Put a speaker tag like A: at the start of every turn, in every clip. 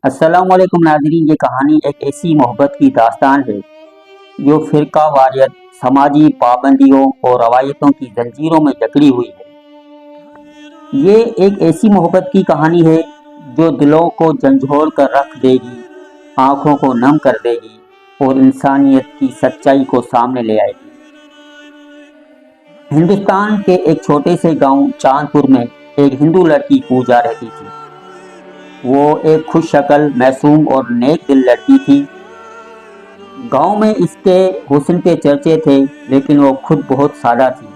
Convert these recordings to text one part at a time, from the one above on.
A: السلام علیکم ناظرین، یہ کہانی ایک ایسی محبت کی داستان ہے جو فرقہ واریت، سماجی پابندیوں اور روایتوں کی زنجیروں میں جکڑی ہوئی ہے۔ یہ ایک ایسی محبت کی کہانی ہے جو دلوں کو جھنجھوڑ کر رکھ دے گی، آنکھوں کو نم کر دے گی اور انسانیت کی سچائی کو سامنے لے آئے گی۔ ہندوستان کے ایک چھوٹے سے گاؤں چاندپور میں ایک ہندو لڑکی پوجا رہتی تھی۔ وہ ایک خوش شکل، معصوم اور نیک دل لڑکی تھی۔ گاؤں میں اس کے حسن کے چرچے تھے، لیکن وہ خود بہت سادہ تھی۔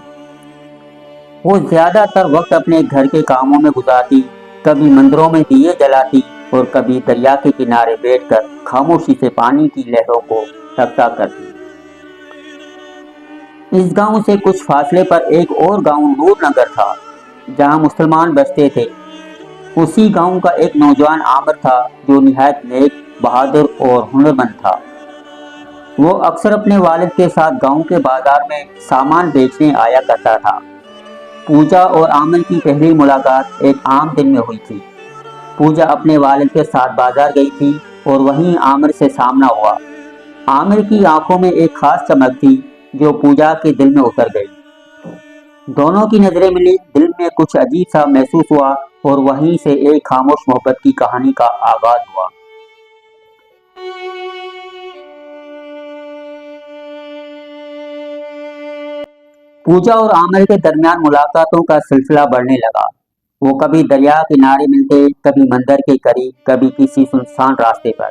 A: وہ زیادہ تر وقت اپنے گھر کے کاموں میں گزارتی، کبھی مندروں میں دیے جلاتی اور کبھی دریا کے کنارے بیٹھ کر خاموشی سے پانی کی لہروں کو تکتا کرتی۔ اس گاؤں سے کچھ فاصلے پر ایک اور گاؤں نور نگر تھا، جہاں مسلمان بستے تھے۔ اسی گاؤں کا ایک نوجوان عامر تھا جو نہایت نیک، بہادر اور ہنرمند تھا۔ وہ اکثر اپنے والد کے ساتھ گاؤں کے بازار میں سامان بیچنے آیا کرتا تھا۔ پوجا اور عامر کی پہلی ملاقات ایک عام دن میں ہوئی تھی۔ پوجا اپنے والد کے ساتھ بازار گئی تھی اور وہیں عامر سے سامنا ہوا۔ عامر کی آنکھوں میں ایک خاص چمک تھی جو پوجا کے دل میں اتر گئی۔ دونوں کی نظریں ملی، دل میں کچھ عجیب سا محسوس ہوا اور وہیں سے ایک خاموش محبت کی کہانی کا آغاز ہوا۔ پوجا اور عامر کے درمیان ملاقاتوں کا سلسلہ بڑھنے لگا۔ وہ کبھی دریا کنارے ملتے، کبھی مندر کے قریب، کبھی کسی سنسان راستے پر۔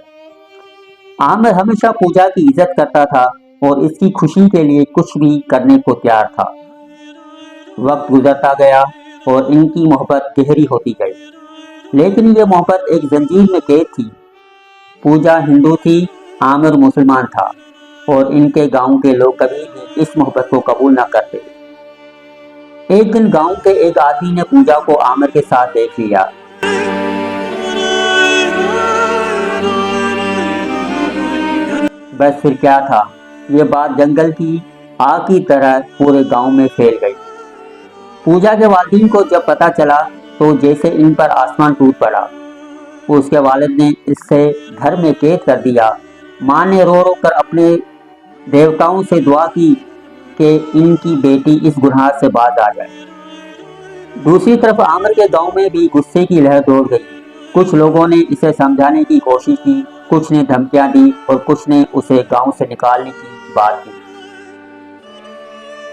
A: عامر ہمیشہ پوجا کی عزت کرتا تھا اور اس کی خوشی کے لیے کچھ بھی کرنے کو تیار تھا۔ وقت گزرتا گیا اور ان کی محبت گہری ہوتی گئی، لیکن یہ محبت ایک زنجیر میں قید تھی۔ پوجا ہندو تھی، عامر مسلمان تھا، اور ان کے گاؤں کے لوگ کبھی بھی اس محبت کو قبول نہ کرتے۔ ایک دن گاؤں کے ایک آدمی نے پوجا کو عامر کے ساتھ دیکھ لیا۔ بس پھر کیا تھا، یہ بات جنگل کی آگ کی طرح پورے گاؤں میں پھیل گئی۔ پوجا کے والدین کو جب پتہ چلا تو جیسے ان پر آسمان ٹوٹ پڑا۔ اس کے والد نے اس سے گھر میں قید کر دیا۔ ماں نے رو رو کر اپنے دیوتاؤں سے دعا کی کہ ان کی بیٹی اس گناہ سے باز آ جائے۔ دوسری طرف عامر کے گاؤں میں بھی غصے کی لہر دوڑ گئی۔ کچھ لوگوں نے اسے سمجھانے کی کوشش کی، کچھ نے دھمکیاں دی اور کچھ نے اسے گاؤں سے نکالنے کی بات کی۔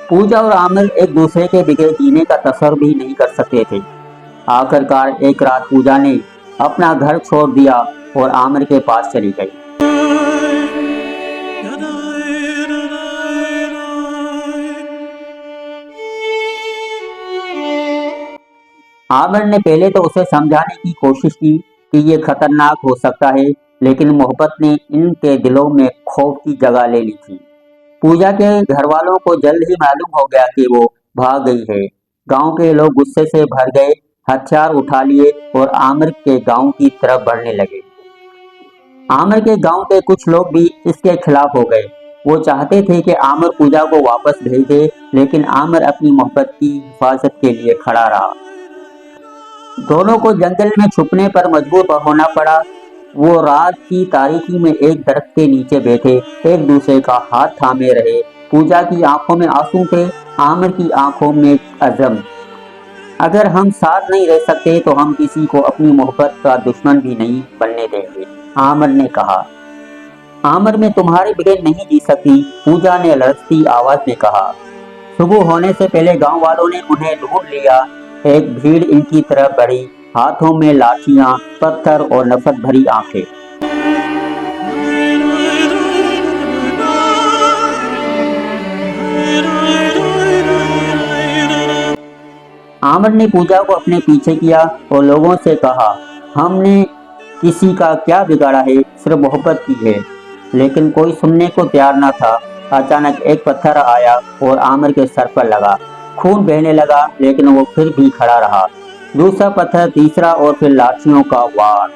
A: پوجا اور عامر ایک دوسرے کے بغیر جینے کا تصور بھی نہیں کر سکتے تھے۔ آخر کار ایک رات پوجا نے اپنا گھر چھوڑ دیا اور عامر کے پاس چلی گئی۔ عامر نے پہلے تو اسے سمجھانے کی کوشش کی کہ یہ خطرناک ہو سکتا ہے، لیکن محبت نے ان کے دلوں میں خوف کی جگہ لے لی تھی۔ پوجا کے گھر والوں کو جلد ہی معلوم ہو گیا کہ وہ بھاگ گئی ہے۔ گاؤں کے لوگ غصے سے بھر گئے، ہتھیار اٹھا لیے اور عامر کے گاؤں کی طرف بڑھنے لگے۔ عامر کے گاؤں کے کچھ لوگ بھی اس کے خلاف ہو گئے۔ وہ چاہتے تھے کہ عامر پوجا کو واپس بھیج دے، لیکن عامر اپنی محبت کی حفاظت کے لیے کھڑا رہا۔ دونوں کو جنگل میں چھپنے پر مجبور ہونا پڑا۔ وہ رات کی تاریکی میں ایک درخت کے نیچے بیٹھے ایک دوسرے کا ہاتھ تھامے رہے۔ پوجا کی آنکھوں میں آنسو تھے، عامر کی آنکھوں میں عزم۔ اگر ہم ساتھ نہیں رہ سکتے تو ہم کسی کو اپنی محبت کا دشمن بھی نہیں بننے دیں گے، عامر نے کہا۔ عامر میں تمہارے بغیر نہیں جی سکتی، پوجا نے لرزتی آواز میں کہا۔ صبح ہونے سے پہلے گاؤں والوں نے انہیں ڈھونڈ لیا۔ ایک بھیڑ ان کی طرف بڑھی، ہاتھوں میں لاٹھیاں، پتھر اور نفرت بھری آنکھیں۔ عامر نے پوجا کو اپنے پیچھے کیا اور لوگوں سے کہا، ہم نے کسی کا کیا بگاڑا ہے، صرف محبت کی ہے۔ لیکن کوئی سننے کو تیار نہ تھا۔ اچانک ایک پتھر آیا اور عامر کے سر پر لگا۔ خون بہنے لگا، لیکن وہ پھر بھی کھڑا رہا۔ دوسرا پتھر، تیسرا، اور پھر لاٹھیوں کا وار۔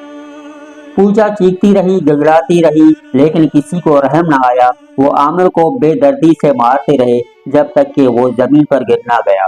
A: پوجا چیختی رہی، گڑگڑاتی رہی، لیکن کسی کو رحم نہ آیا۔ وہ عامر کو بے دردی سے مارتے رہے جب تک کہ وہ زمین پر گر نہ گیا۔